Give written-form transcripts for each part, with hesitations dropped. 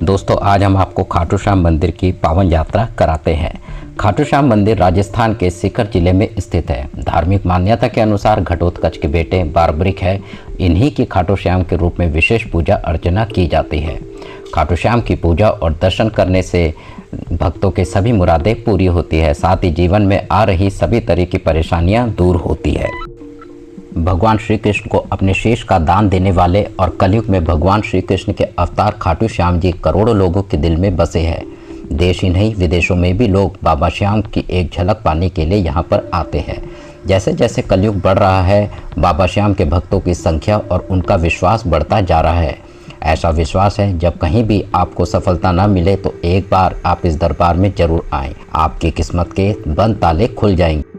दोस्तों आज हम आपको खाटू श्याम मंदिर की पावन यात्रा कराते हैं। खाटू श्याम मंदिर राजस्थान के सीकर जिले में स्थित है। धार्मिक मान्यता के अनुसार घटोत्कच के बेटे बारबरिक है। इन्हीं की खाटू श्याम के रूप में विशेष पूजा अर्चना की जाती है। खाटू श्याम की पूजा और दर्शन करने से भक्तों के सभी मुरादें पूरी होती है, साथ ही जीवन में आ रही सभी तरह की परेशानियां दूर होती है। भगवान श्री कृष्ण को अपने शीश का दान देने वाले और कलयुग में भगवान श्री कृष्ण के अवतार खाटू श्याम जी करोड़ों लोगों के दिल में बसे हैं। देश ही नहीं विदेशों में भी लोग बाबा श्याम की एक झलक पाने के लिए यहाँ पर आते हैं। जैसे जैसे कलयुग बढ़ रहा है, बाबा श्याम के भक्तों की संख्या और उनका विश्वास बढ़ता जा रहा है। ऐसा विश्वास है जब कहीं भी आपको सफलता न मिले तो एक बार आप इस दरबार में जरूर आएं। आपकी किस्मत के बंद ताले खुल जाएंगे,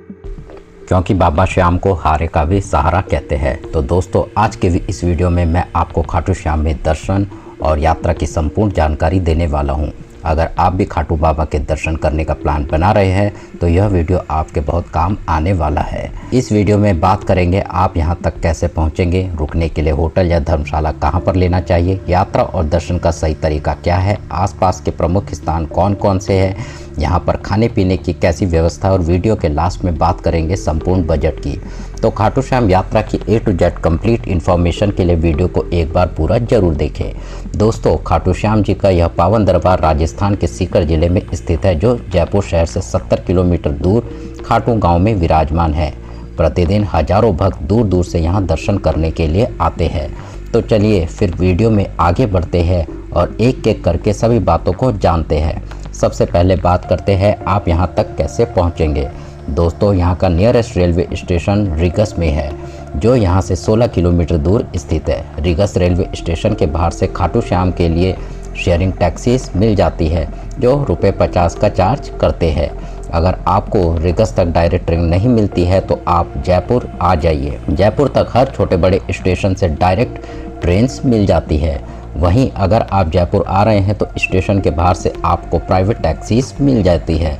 क्योंकि बाबा श्याम को हारे का भी सहारा कहते हैं। तो दोस्तों आज के इस वीडियो में मैं आपको खाटू श्याम में दर्शन और यात्रा की संपूर्ण जानकारी देने वाला हूं। अगर आप भी खाटू बाबा के दर्शन करने का प्लान बना रहे हैं तो यह वीडियो आपके बहुत काम आने वाला है। इस वीडियो में बात करेंगे आप यहां तक कैसे पहुंचेंगे, रुकने के लिए होटल या धर्मशाला कहां पर लेना चाहिए, यात्रा और दर्शन का सही तरीका क्या है, आसपास के प्रमुख स्थान कौन कौन से हैं, यहाँ पर खाने पीने की कैसी व्यवस्था, और वीडियो के लास्ट में बात करेंगे संपूर्ण बजट की। तो खाटू श्याम यात्रा की A to Z complete information के लिए वीडियो को एक बार पूरा जरूर देखें। दोस्तों खाटू श्याम जी का यह पावन दरबार राजस्थान के सीकर जिले में स्थित है, जो जयपुर शहर से 70 किलोमीटर दूर खाटू गांव में विराजमान है। प्रतिदिन हजारों भक्त दूर दूर से यहाँ दर्शन करने के लिए आते हैं। तो चलिए फिर वीडियो में आगे बढ़ते हैं और एक एक करके सभी बातों को जानते हैं। सबसे पहले बात करते हैं आप यहाँ तक कैसे पहुँचेंगे। दोस्तों यहाँ का नियरेस्ट रेलवे स्टेशन रीगस में है, जो यहाँ से 16 किलोमीटर दूर स्थित है। रीगस रेलवे स्टेशन के बाहर से खाटू श्याम के लिए शेयरिंग टैक्सीज मिल जाती है, जो ₹50 का चार्ज करते हैं। अगर आपको रीगस तक डायरेक्ट ट्रेन नहीं मिलती है तो आप जयपुर आ जाइए। जयपुर तक हर छोटे बड़े स्टेशन से डायरेक्ट ट्रेन्स मिल जाती है। वहीं अगर आप जयपुर आ रहे हैं तो स्टेशन के बाहर से आपको प्राइवेट टैक्सीज मिल जाती है।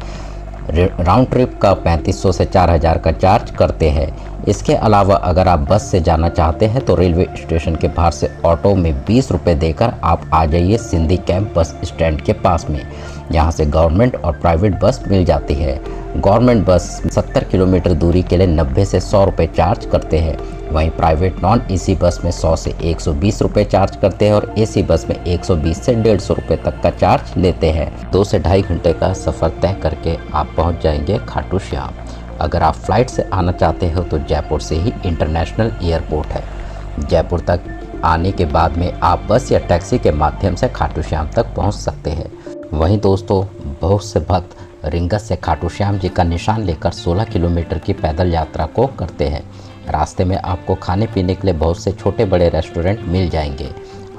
राउंड ट्रिप का 3500 से 4000 का चार्ज करते हैं। इसके अलावा अगर आप बस से जाना चाहते हैं तो रेलवे स्टेशन के बाहर से ऑटो में 20 रुपये देकर आप आ जाइए सिंधी कैंप बस स्टैंड के पास में। यहाँ से गवर्नमेंट और प्राइवेट बस मिल जाती है। गवर्नमेंट बस 70 किलोमीटर दूरी के लिए 90 से 100 रुपये चार्ज करते हैं। वहीं प्राइवेट नॉन एसी बस में 100 से 120 रुपये चार्ज करते हैं और एसी बस में 120 से 150 रुपये तक का चार्ज लेते हैं। 2 से ढाई घंटे का सफ़र तय करके आप पहुंच जाएंगे खाटू श्याम। अगर आप फ्लाइट से आना चाहते हो तो जयपुर से ही इंटरनेशनल एयरपोर्ट है। जयपुर तक आने के बाद में आप बस या टैक्सी के माध्यम से खाटू श्याम तक पहुँच सकते हैं। वहीं दोस्तों बहुत से भक्त रीगस से खाटू श्याम जी का निशान लेकर 16 किलोमीटर की पैदल यात्रा को करते हैं। रास्ते में आपको खाने पीने के लिए बहुत से छोटे बड़े रेस्टोरेंट मिल जाएंगे।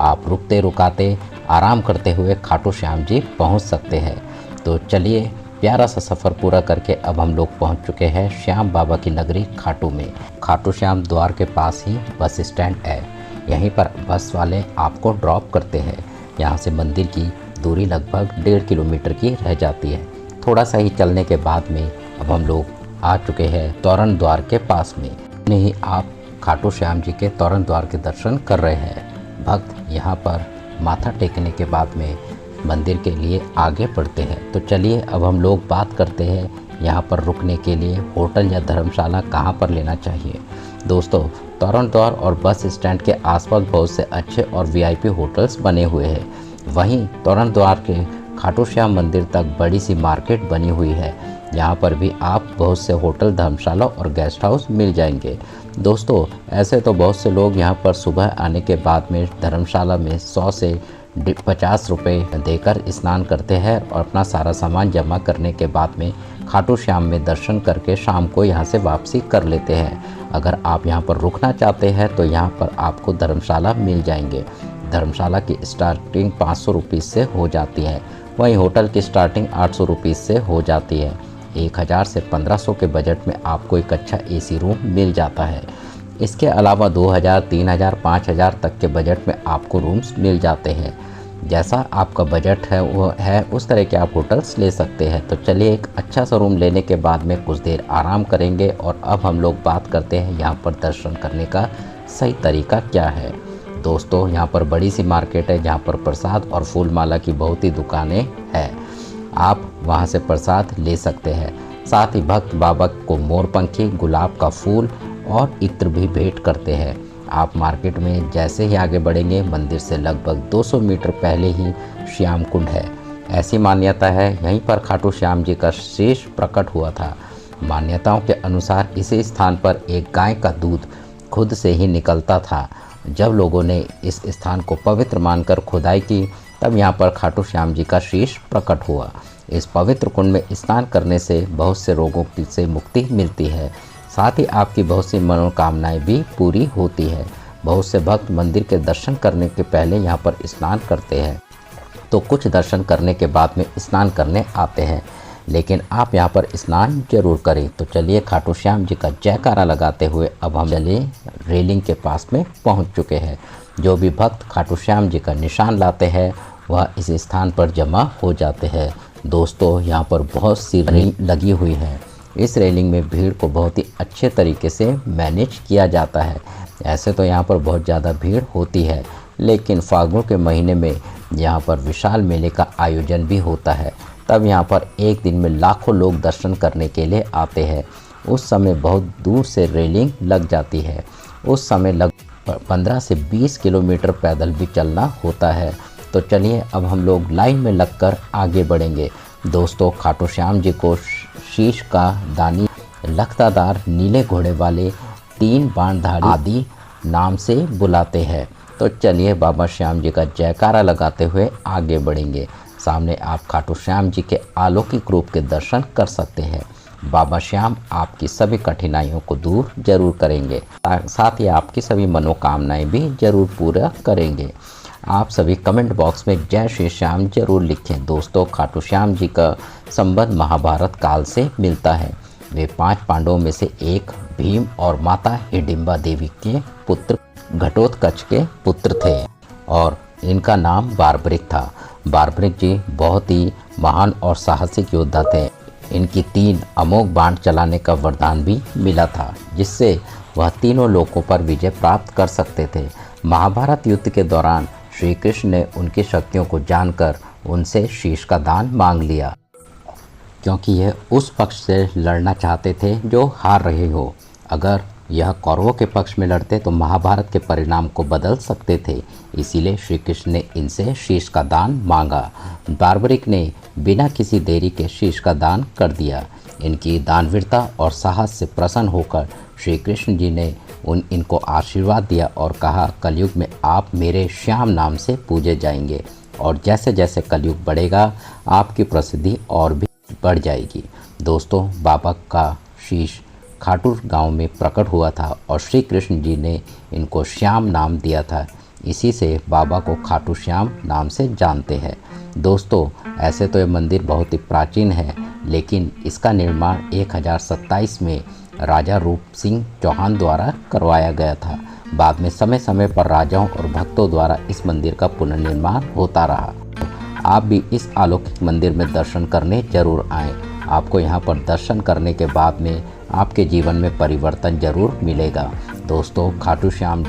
आप रुकते रुकाते आराम करते हुए खाटू श्याम जी पहुंच सकते हैं। तो चलिए प्यारा सा सफ़र पूरा करके अब हम लोग पहुंच चुके हैं श्याम बाबा की नगरी खाटू में। खाटू श्याम द्वार के पास ही बस स्टैंड है। यहीं पर बस वाले आपको ड्रॉप करते हैं। यहाँ से मंदिर की दूरी लगभग 1.5 किलोमीटर की रह जाती है। थोड़ा सा ही चलने के बाद में अब हम लोग आ चुके हैं तोरण द्वार के पास में। नहीं आप खाटू श्याम जी के तोरण द्वार के दर्शन कर रहे हैं। भक्त यहाँ पर माथा टेकने के बाद में मंदिर के लिए आगे बढ़ते हैं। तो चलिए अब हम लोग बात करते हैं यहाँ पर रुकने के लिए होटल या धर्मशाला कहाँ पर लेना चाहिए। दोस्तों तोरण द्वार और बस स्टैंड के आसपास बहुत से अच्छे और VIP होटल्स बने हुए हैं। वहीं तोरण द्वार के खाटू श्याम मंदिर तक बड़ी सी मार्केट बनी हुई है। यहाँ पर भी आप बहुत से होटल, धर्मशाला और गेस्ट हाउस मिल जाएंगे। दोस्तों ऐसे तो बहुत से लोग यहाँ पर सुबह आने के बाद में धर्मशाला में 100 से 50 रुपये देकर स्नान करते हैं और अपना सारा सामान जमा करने के बाद में खाटू श्याम में दर्शन करके शाम को यहाँ से वापसी कर लेते हैं। अगर आप यहाँ पर रुकना चाहते हैं तो यहाँ पर आपको धर्मशाला मिल जाएंगे। धर्मशाला की स्टार्टिंग 500 रुपीज़ से हो जाती है। वहीं होटल की स्टार्टिंग 800 रुपीज़ से हो जाती है। 1000 से 1500 के बजट में आपको एक अच्छा AC रूम मिल जाता है। इसके अलावा 2000, 3000, 5000 तक के बजट में आपको रूम्स मिल जाते हैं। जैसा आपका बजट है वो है उस तरह के आप होटल्स ले सकते हैं। तो चलिए एक अच्छा सा रूम लेने के बाद में कुछ देर आराम करेंगे और अब हम लोग बात करते हैं यहाँ पर दर्शन करने का सही तरीका क्या है। दोस्तों यहाँ पर बड़ी सी मार्केट है जहाँ पर प्रसाद और फूल माला की बहुत ही दुकानें हैं। आप वहाँ से प्रसाद ले सकते हैं। साथ ही भक्त बाबा को मोरपंखी, गुलाब का फूल और इत्र भी भेंट करते हैं। आप मार्केट में जैसे ही आगे बढ़ेंगे मंदिर से लगभग 200 मीटर पहले ही श्याम कुंड है। ऐसी मान्यता है यहीं पर खाटू श्याम जी का शीश प्रकट हुआ था। मान्यताओं के अनुसार इसी स्थान पर एक गाय का दूध खुद से ही निकलता था। जब लोगों ने इस स्थान को पवित्र मानकर खुदाई की तब यहाँ पर खाटू श्याम जी का शीश प्रकट हुआ। इस पवित्र कुंड में स्नान करने से बहुत से रोगों से मुक्ति मिलती है। साथ ही आपकी बहुत सी मनोकामनाएं भी पूरी होती है। बहुत से भक्त मंदिर के दर्शन करने के पहले यहाँ पर स्नान करते हैं, तो कुछ दर्शन करने के बाद में स्नान करने आते हैं, लेकिन आप यहाँ पर स्नान जरूर करें। तो चलिए खाटू श्याम जी का जयकारा लगाते हुए अब हम चलिए रेलिंग के पास में पहुँच चुके हैं। जो भी भक्त खाटू श्याम जी का निशान लाते हैं वह इस स्थान पर जमा हो जाते हैं। दोस्तों यहाँ पर बहुत सी रेलिंग लगी हुई है। इस रेलिंग में भीड़ को बहुत ही अच्छे तरीके से मैनेज किया जाता है। ऐसे तो यहाँ पर बहुत ज़्यादा भीड़ होती है, लेकिन फागुन के महीने में यहाँ पर विशाल मेले का आयोजन भी होता है। तब यहाँ पर एक दिन में लाखों लोग दर्शन करने के लिए आते हैं। उस समय बहुत दूर से रेलिंग लग जाती है। उस समय लगभग 15 से 20 किलोमीटर पैदल भी चलना होता है। तो चलिए अब हम लोग लाइन में लगकर आगे बढ़ेंगे। दोस्तों खाटू श्याम जी को शीश का दानी, लखतादार, नीले घोड़े वाले, 3 बाणधारी आदि नाम से बुलाते हैं। तो चलिए बाबा श्याम जी का जयकारा लगाते हुए आगे बढ़ेंगे। सामने आप खाटू श्याम जी के अलौकिक रूप के दर्शन कर सकते हैं। बाबा श्याम आपकी सभी कठिनाइयों को दूर जरूर करेंगे, साथ ही आपकी सभी मनोकामनाएं भी जरूर पूरा करेंगे। आप सभी कमेंट बॉक्स में जय श्री श्याम जरूर लिखें। दोस्तों खाटू श्याम जी का संबंध महाभारत काल से मिलता है। वे 5 पांडवों में से एक भीम और माता हिडिंबा देवी के पुत्र घटोत्कच के पुत्र थे और इनका नाम बारबरिक था। बारबरिक जी बहुत ही महान और साहसिक योद्धा थे। इनकी 3 अमोघ बाण चलाने का वरदान भी मिला था, जिससे वह तीनों लोकों पर विजय प्राप्त कर सकते थे। महाभारत युद्ध के दौरान श्री कृष्ण ने उनकी शक्तियों को जानकर उनसे शीश का दान मांग लिया, क्योंकि यह उस पक्ष से लड़ना चाहते थे जो हार रहे हो। अगर यह कौरवों के पक्ष में लड़ते तो महाभारत के परिणाम को बदल सकते थे। इसीलिए श्री कृष्ण ने इनसे शीश का दान मांगा। बारबरिक ने बिना किसी देरी के शीश का दान कर दिया। इनकी दानवीरता और साहस से प्रसन्न होकर श्री कृष्ण जी ने इनको आशीर्वाद दिया और कहा, कलयुग में आप मेरे श्याम नाम से पूजे जाएंगे और जैसे जैसे कलयुग बढ़ेगा आपकी प्रसिद्धि और भी बढ़ जाएगी। दोस्तों बाबा का शीश खाटू गांव में प्रकट हुआ था और श्री कृष्ण जी ने इनको श्याम नाम दिया था। इसी से बाबा को खाटू श्याम नाम से जानते हैं। दोस्तों ऐसे तो ये मंदिर बहुत ही प्राचीन है, लेकिन इसका निर्माण 1027 में राजा रूप सिंह चौहान द्वारा करवाया गया था। बाद में समय समय पर राजाओं और भक्तों द्वारा इस मंदिर का पुनर्निर्माण होता रहा। आप भी इस अलौकिक मंदिर में दर्शन करने जरूर आएँ। आपको यहाँ पर दर्शन करने के बाद में आपके जीवन में परिवर्तन जरूर मिलेगा। दोस्तों खाटू श्याम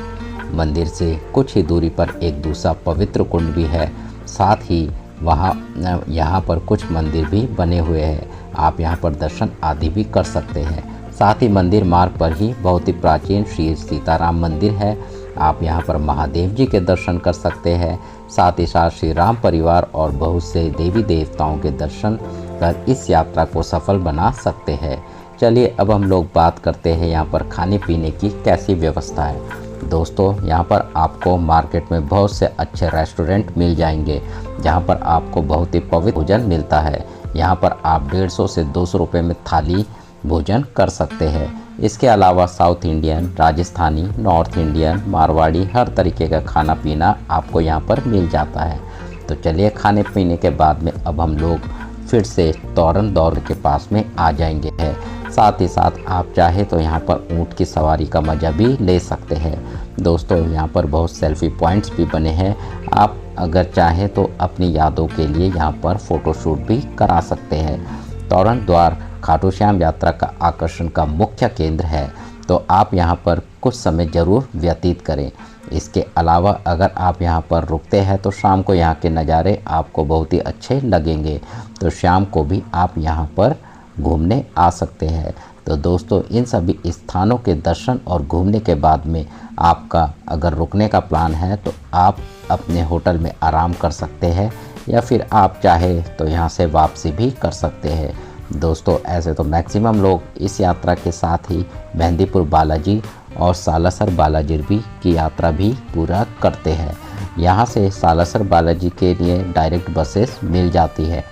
मंदिर से कुछ ही दूरी पर एक दूसरा पवित्र कुंड भी है। साथ ही यहाँ पर कुछ मंदिर भी बने हुए हैं। आप यहाँ पर दर्शन आदि भी कर सकते हैं। साथ ही मंदिर मार्ग पर ही बहुत ही प्राचीन श्री सीताराम मंदिर है। आप यहाँ पर महादेव जी के दर्शन कर सकते हैं। साथ ही साथ श्री राम परिवार और बहुत से देवी देवताओं के दर्शन कर इस यात्रा को सफल बना सकते हैं। चलिए अब हम लोग बात करते हैं यहाँ पर खाने पीने की कैसी व्यवस्था है। दोस्तों यहाँ पर आपको मार्केट में बहुत से अच्छे रेस्टोरेंट मिल जाएंगे, जहाँ पर आपको बहुत ही पवित्र भोजन मिलता है। यहाँ पर आप 150 से 200 रुपये में थाली भोजन कर सकते हैं। इसके अलावा south Indian, Rajasthani, north Indian, Marwari हर तरीके का खाना पीना आपको यहाँ पर मिल जाता है। तो चलिए खाने पीने के बाद में अब हम लोग फिर से तोरण दौर के पास में आ जाएंगे हैं। साथ ही साथ आप चाहे तो यहाँ पर ऊँट की सवारी का मज़ा भी ले सकते हैं। दोस्तों यहाँ पर बहुत सेल्फी पॉइंट्स भी बने हैं। आप अगर चाहें तो अपनी यादों के लिए यहाँ पर फ़ोटोशूट भी करा सकते हैं। तोरण द्वार खाटू श्याम यात्रा का आकर्षण का मुख्य केंद्र है, तो आप यहाँ पर कुछ समय ज़रूर व्यतीत करें। इसके अलावा अगर आप यहाँ पर रुकते हैं तो शाम को यहाँ के नज़ारे आपको बहुत ही अच्छे लगेंगे, तो शाम को भी आप यहाँ पर घूमने आ सकते हैं। तो दोस्तों इन सभी स्थानों के दर्शन और घूमने के बाद में आपका अगर रुकने का प्लान है तो आप अपने होटल में आराम कर सकते हैं, या फिर आप चाहे तो यहाँ से वापसी भी कर सकते हैं। दोस्तों ऐसे तो मैक्सिमम लोग इस यात्रा के साथ ही मेहंदीपुर बालाजी और सालासर बालाजी की यात्रा भी पूरा करते हैं। यहाँ से सालासर बालाजी के लिए डायरेक्ट बसेस मिल जाती है।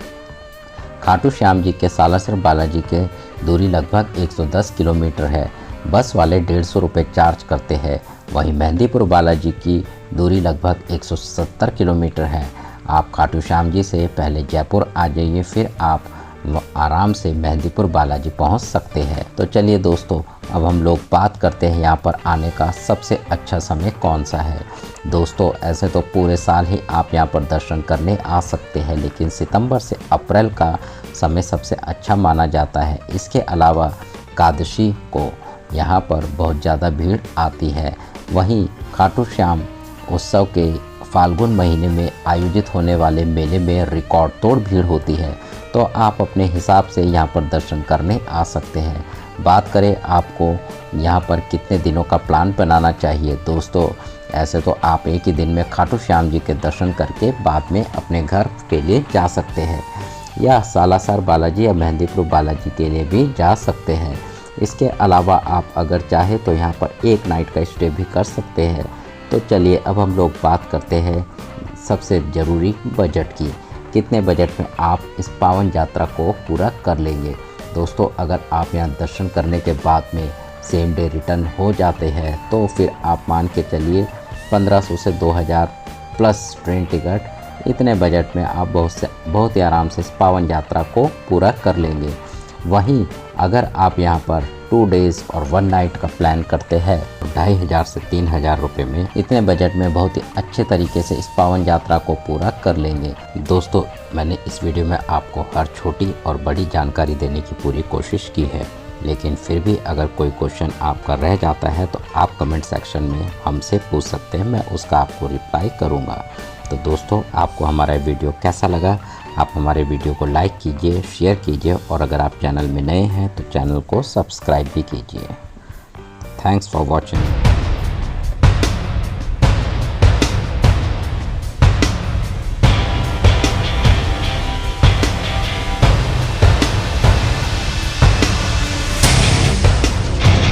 खाटू श्याम जी के सालासर बालाजी के दूरी लगभग 110 किलोमीटर है। बस वाले 150 रुपये चार्ज करते हैं। वहीं मेहंदीपुर बालाजी की दूरी लगभग 170 किलोमीटर है। आप खाटू श्याम जी से पहले जयपुर आ जाइए, फिर आप आराम से मेहंदीपुर बालाजी पहुंच सकते हैं। तो चलिए दोस्तों अब हम लोग बात करते हैं यहाँ पर आने का सबसे अच्छा समय कौन सा है। दोस्तों ऐसे तो पूरे साल ही आप यहाँ पर दर्शन करने आ सकते हैं, लेकिन सितंबर से अप्रैल का समय सबसे अच्छा माना जाता है। इसके अलावा एकादशी को यहाँ पर बहुत ज़्यादा भीड़ आती है। वहीं खाटू श्याम उत्सव के फाल्गुन महीने में आयोजित होने वाले मेले में रिकॉर्ड तोड़ भीड़ होती है, तो आप अपने हिसाब से यहाँ पर दर्शन करने आ सकते हैं। बात करें आपको यहाँ पर कितने दिनों का प्लान बनाना चाहिए। दोस्तों ऐसे तो आप एक ही दिन में खाटू श्याम जी के दर्शन करके बाद में अपने घर के लिए जा सकते हैं, या सालासर बालाजी या मेहंदीपुर बालाजी के लिए भी जा सकते हैं। इसके अलावा आप अगर चाहे तो यहाँ पर एक नाइट का स्टे भी कर सकते हैं। तो चलिए अब हम लोग बात करते हैं सबसे ज़रूरी बजट की। कितने बजट में आप इस पावन यात्रा को पूरा कर लेंगे। दोस्तों अगर आप यहाँ दर्शन करने के बाद में सेम डे रिटर्न हो जाते हैं तो फिर आप मान के चलिए 1500 से 2000 प्लस ट्रेन टिकट, इतने बजट में आप बहुत ही आराम से इस पावन यात्रा को पूरा कर लेंगे। वहीं अगर आप यहाँ पर 2 डेज़ और 1 नाइट का प्लान करते हैं तो 2500 से 3000 रुपये में इतने बजट में बहुत ही अच्छे तरीके से इस पावन यात्रा को पूरा कर लेंगे। दोस्तों मैंने इस वीडियो में आपको हर छोटी और बड़ी जानकारी देने की पूरी कोशिश की है, लेकिन फिर भी अगर कोई क्वेश्चन आपका रह जाता है तो आप कमेंट सेक्शन में हमसे पूछ सकते हैं, मैं उसका आपको रिप्लाई करूँगा। तो दोस्तों आपको हमारा वीडियो कैसा लगा, आप हमारे वीडियो को लाइक कीजिए, शेयर कीजिए, और अगर आप चैनल में नए हैं तो चैनल को सब्सक्राइब भी कीजिए। Thanks for watching.